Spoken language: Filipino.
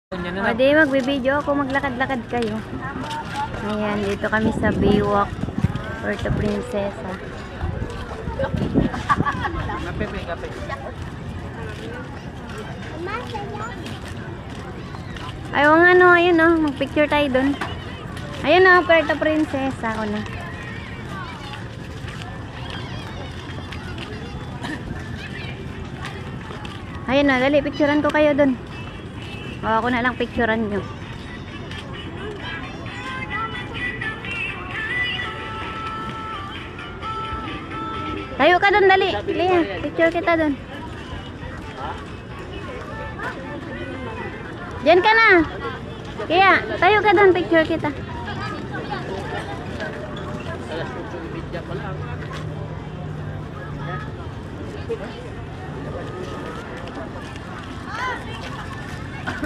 O di, magbibideo ako, maglakad-lakad kayo. Ayan, dito kami sa Baywalk, Puerto Princesa. Ayaw nga no, ayun o, magpicture tayo dun. Ayun o, Puerto Princesa ako na. Ayun na, dali, picturean ko kayo dun. O, ako na lang picturean nyo. Tayo ka dun, dali. Liya, picture kita dun. Diyan ka na. Kaya, tayo ka dun, picture kita.